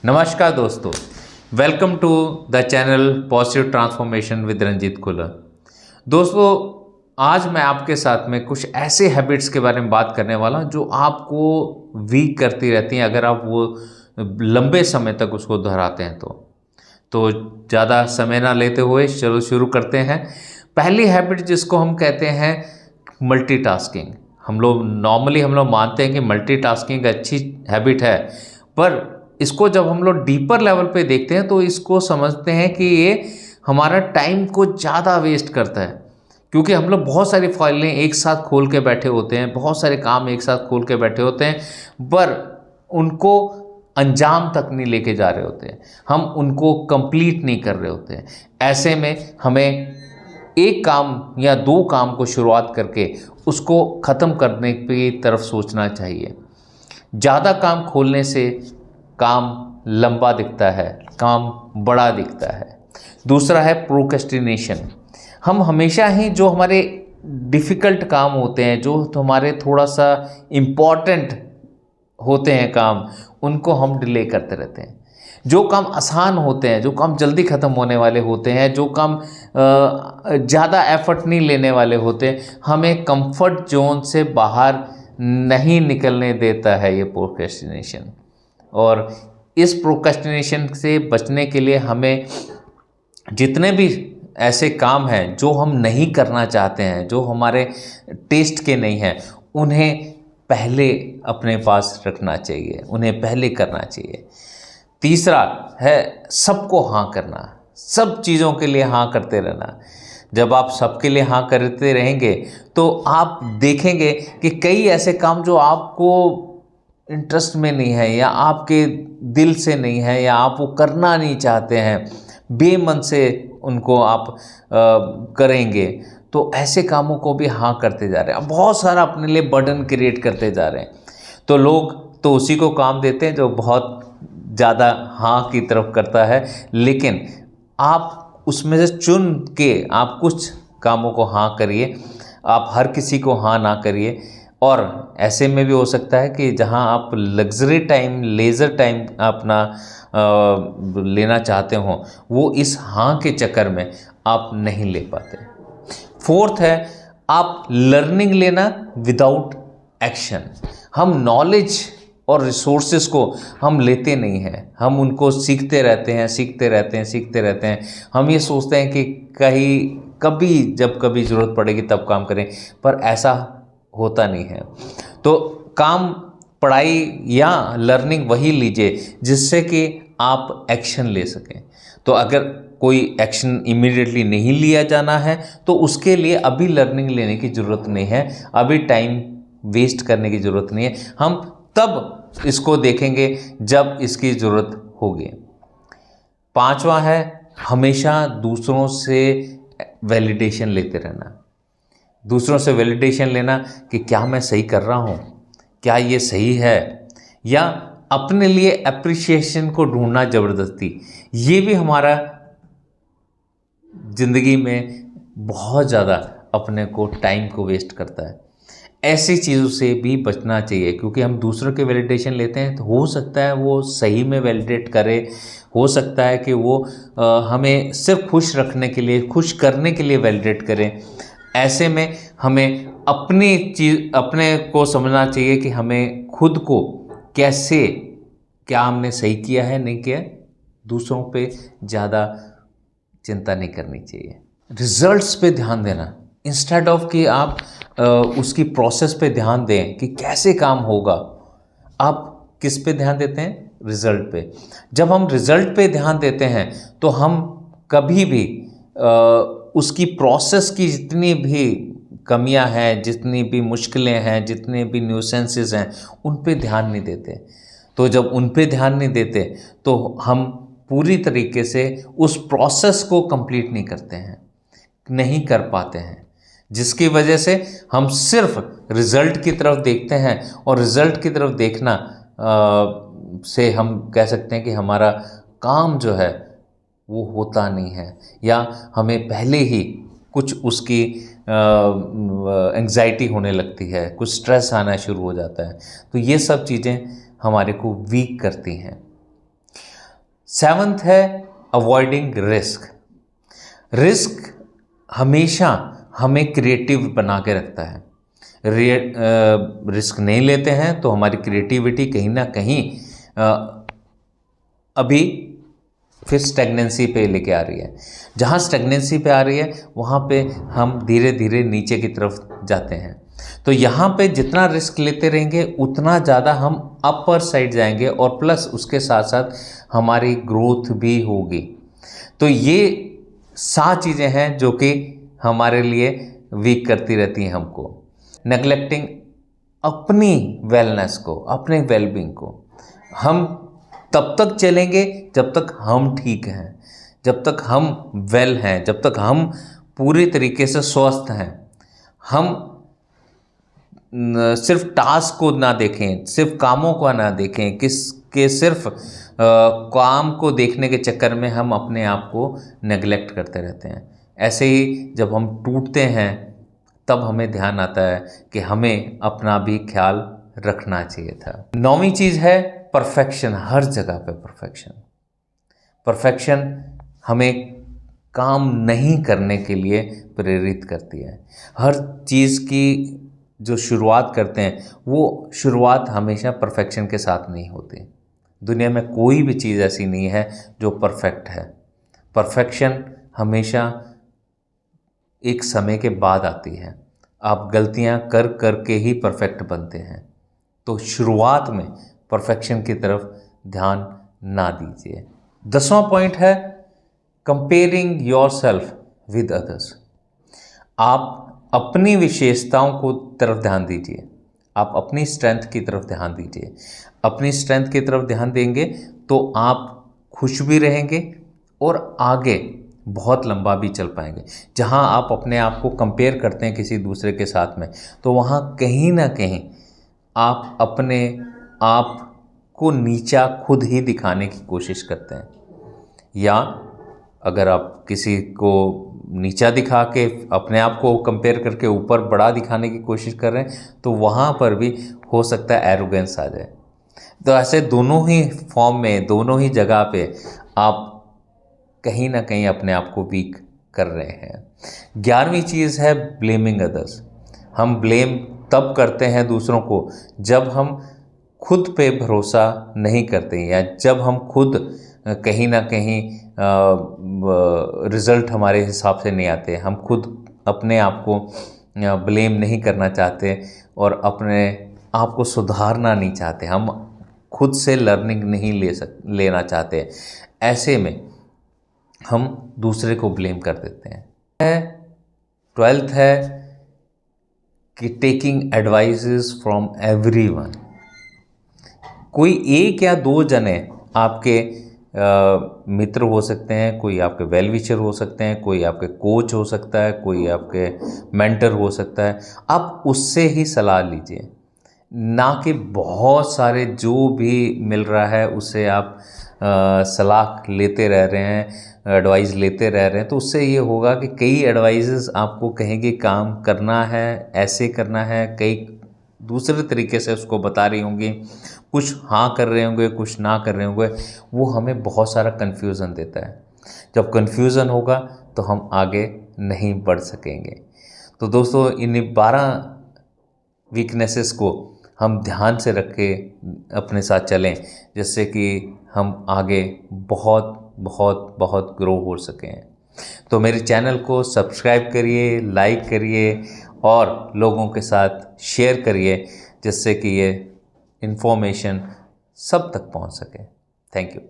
नमस्कार दोस्तों, welcome to the channel positive transformation with Ranjeet Kular. दोस्तों, आज मैं आपके साथ में कुछ ऐसे हैबिट्स के बारे में बात करने वाला हूं जो आपको वीक करती रहती हैं अगर आप वो लंबे समय तक उसको दोहराते हैं तो ज़्यादा समय ना लेते हुए चलो शुरू करते हैं। पहली हैबिट जिसको हम कहते हैं मल्टीटास्किंग। हम लोग मानते हैं कि मल्टीटास्किंग अच्छी हैबिट है, पर इसको जब हम लोग डीपर लेवल पे देखते हैं तो इसको समझते हैं कि ये हमारा टाइम को ज़्यादा वेस्ट करता है, क्योंकि हम लोग बहुत सारी फाइलें एक साथ खोल के बैठे होते हैं, बहुत सारे काम एक साथ खोल के बैठे होते हैं, पर उनको अंजाम तक नहीं लेके जा रहे होते हैं, हम उनको कंप्लीट नहीं कर रहे होते हैं। ऐसे में हमें एक काम या दो काम को शुरुआत करके उसको ख़त्म करने की तरफ सोचना चाहिए। ज़्यादा काम खोलने से काम लंबा दिखता है, काम बड़ा दिखता है। दूसरा है प्रोक्रेस्टिनेशन। हम हमेशा ही जो हमारे डिफ़िकल्ट काम होते हैं, जो हमारे थोड़ा सा इम्पॉर्टेंट होते हैं काम, उनको हम डिले करते रहते हैं। जो काम आसान होते हैं, जो काम जल्दी ख़त्म होने वाले होते हैं, जो काम ज़्यादा एफर्ट नहीं लेने वाले होते हैं, हमें कंफर्ट जोन से बाहर नहीं निकलने देता है ये प्रोक्रेस्टिनेशन। और इस प्रोक्रेस्टिनेशन से बचने के लिए हमें जितने भी ऐसे काम हैं जो हम नहीं करना चाहते हैं, जो हमारे टेस्ट के नहीं हैं, उन्हें पहले अपने पास रखना चाहिए, उन्हें पहले करना चाहिए। तीसरा है सबको हाँ करना, सब चीज़ों के लिए हाँ करते रहना। जब आप सबके लिए हाँ करते रहेंगे तो आप देखेंगे कि कई ऐसे काम जो आपको इंटरेस्ट में नहीं है या आपके दिल से नहीं है या आप वो करना नहीं चाहते हैं, बेमन से उनको आप करेंगे, तो ऐसे कामों को भी हाँ करते जा रहे हैं। बहुत सारा अपने लिए बर्डन क्रिएट करते जा रहे हैं। तो लोग तो उसी को काम देते हैं जो बहुत ज़्यादा हाँ की तरफ करता है, लेकिन आप उसमें से चुन के आप कुछ कामों को हाँ करिए। आप हर किसी को हाँ ना करिए। और ऐसे में भी हो सकता है कि जहां आप लग्जरी टाइम, लेज़र टाइम अपना लेना चाहते हो, वो इस हाँ के चक्कर में आप नहीं ले पाते। फोर्थ है आप लर्निंग लेना विदाउट एक्शन। हम नॉलेज और रिसोर्सेज को हम लेते नहीं हैं, हम उनको सीखते रहते हैं। हम ये सोचते हैं कि जब कभी ज़रूरत पड़ेगी तब काम करें, पर ऐसा होता नहीं है। तो काम, पढ़ाई या लर्निंग वही लीजिए जिससे कि आप एक्शन ले सकें। तो अगर कोई एक्शन इमीडिएटली नहीं लिया जाना है तो उसके लिए अभी लर्निंग लेने की ज़रूरत नहीं है, अभी टाइम वेस्ट करने की ज़रूरत नहीं है। हम तब इसको देखेंगे जब इसकी ज़रूरत होगी। पांचवा है हमेशा दूसरों से वैलिडेशन लेते रहना। दूसरों से वैलिडेशन लेना कि क्या मैं सही कर रहा हूँ, क्या ये सही है, या अपने लिए एप्रिसिएशन को ढूंढना ज़बरदस्ती। ये भी हमारा ज़िंदगी में बहुत ज़्यादा अपने को टाइम को वेस्ट करता है। ऐसी चीज़ों से भी बचना चाहिए, क्योंकि हम दूसरों के वैलिडेशन लेते हैं तो हो सकता है वो सही में वैलिडेट करे, हो सकता है कि वो हमें सिर्फ खुश रखने के लिए, खुश करने के लिए वैलिडेट करें। ऐसे में हमें अपने को समझना चाहिए कि हमें खुद को क्या हमने सही किया है, नहीं किया। दूसरों पे ज़्यादा चिंता नहीं करनी चाहिए। रिजल्ट्स पे ध्यान देना, इंस्टेड ऑफ कि आप उसकी प्रोसेस पे ध्यान दें कि कैसे काम होगा, आप किस पे ध्यान देते हैं? रिज़ल्ट पे। जब हम रिज़ल्ट पे ध्यान देते हैं तो हम कभी भी उसकी प्रोसेस की जितनी भी कमियां हैं, जितनी भी मुश्किलें हैं, जितने भी न्यूसेंसेस हैं, उन पे ध्यान नहीं देते। तो जब उन पे ध्यान नहीं देते तो हम पूरी तरीके से उस प्रोसेस को कंप्लीट नहीं करते हैं, नहीं कर पाते हैं, जिसकी वजह से हम सिर्फ रिज़ल्ट की तरफ देखते हैं। और रिज़ल्ट की तरफ देखना से हम कह सकते हैं कि हमारा काम जो है वो होता नहीं है, या हमें पहले ही कुछ उसकी एंग्जाइटी होने लगती है, कुछ स्ट्रेस आना शुरू हो जाता है। तो ये सब चीज़ें हमारे को वीक करती हैं। 7th है अवॉइडिंग रिस्क। रिस्क हमेशा हमें क्रिएटिव बना के रखता है। रिस्क नहीं लेते हैं तो हमारी क्रिएटिविटी कहीं ना कहीं अभी फिर स्टेगनेंसी पे लेके आ रही है। जहाँ स्टेगनेंसी पे आ रही है वहाँ पे हम धीरे धीरे नीचे की तरफ जाते हैं। तो यहाँ पे जितना रिस्क लेते रहेंगे उतना ज़्यादा हम अपर साइड जाएंगे और प्लस उसके साथ साथ हमारी ग्रोथ भी होगी। तो ये 7 चीज़ें हैं जो कि हमारे लिए वीक करती रहती हैं हमको। नेग्लेक्टिंग अपनी वेलनेस को, अपने वेलबींग को। हम तब तक चलेंगे जब तक हम ठीक हैं, जब तक हम वेल हैं, जब तक हम पूरी तरीके से स्वस्थ हैं। हम सिर्फ टास्क को ना देखें, सिर्फ कामों को ना देखें, किसके सिर्फ काम को देखने के चक्कर में हम अपने आप को नेग्लेक्ट करते रहते हैं। ऐसे ही जब हम टूटते हैं तब हमें ध्यान आता है कि हमें अपना भी ख्याल रखना चाहिए था। 9वीं चीज़ है परफेक्शन। हर जगह पे परफेक्शन। परफेक्शन हमें काम नहीं करने के लिए प्रेरित करती है। हर चीज़ की जो शुरुआत करते हैं वो शुरुआत हमेशा परफेक्शन के साथ नहीं होती। दुनिया में कोई भी चीज़ ऐसी नहीं है जो परफेक्ट है। परफेक्शन हमेशा एक समय के बाद आती है। आप गलतियां कर कर के ही परफेक्ट बनते हैं। तो शुरुआत में परफेक्शन की तरफ ध्यान ना दीजिए। 10वां पॉइंट है कंपेयरिंग योरसेल्फ विद अदर्स। आप अपनी विशेषताओं को तरफ ध्यान दीजिए। आप अपनी स्ट्रेंथ की तरफ ध्यान दीजिए। अपनी स्ट्रेंथ की तरफ ध्यान देंगे तो आप खुश भी रहेंगे और आगे बहुत लंबा भी चल पाएंगे। जहां आप अपने आप को कंपेयर करते हैं किसी दूसरे के साथ में, तो वहां कहीं ना कहीं आप अपने आप को नीचा खुद ही दिखाने की कोशिश करते हैं। या अगर आप किसी को नीचा दिखा के अपने आप को कंपेयर करके ऊपर बड़ा दिखाने की कोशिश कर रहे हैं तो वहाँ पर भी हो सकता है एरोगेंस आ जाए। तो ऐसे दोनों ही फॉर्म में, दोनों ही जगह पे आप कहीं ना कहीं अपने आप को वीक कर रहे हैं। 11वीं चीज़ है ब्लेमिंग अदर्स। हम ब्लेम तब करते हैं दूसरों को जब हम खुद पे भरोसा नहीं करते या जब हम खुद कहीं ना कहीं रिज़ल्ट हमारे हिसाब से नहीं आते। हम खुद अपने आप को ब्लेम नहीं करना चाहते और अपने आप को सुधारना नहीं चाहते। हम खुद से लर्निंग नहीं लेना चाहते। ऐसे में हम दूसरे को ब्लेम कर देते हैं। 12th है कि टेकिंग एडवाइसेस फ्रॉम एवरीवन। कोई एक या दो जने आपके मित्र हो सकते हैं, कोई आपके वेल विशर हो सकते हैं, कोई आपके कोच हो सकता है, कोई आपके मेंटर हो सकता है। आप उससे ही सलाह लीजिए, ना कि बहुत सारे जो भी मिल रहा है उससे आप सलाह लेते रह रहे हैं, एडवाइस लेते रह रहे हैं। तो उससे ये होगा कि कई एडवाइसेस आपको कहेंगे काम करना है, ऐसे करना है, कई दूसरे तरीके से उसको बता रही होंगी, कुछ हाँ कर रहे होंगे, कुछ ना कर रहे होंगे। वो हमें बहुत सारा कन्फ्यूज़न देता है। जब कन्फ्यूज़न होगा तो हम आगे नहीं बढ़ सकेंगे। तो दोस्तों, इन 12 वीकनेसेस को हम ध्यान से रख के अपने साथ चलें, जिससे कि हम आगे बहुत बहुत बहुत ग्रो हो सकें। तो मेरे चैनल को सब्सक्राइब करिए, लाइक करिए और लोगों के साथ शेयर करिए, जिससे कि ये इन्फॉर्मेशन सब तक पहुंच सके। Thank you.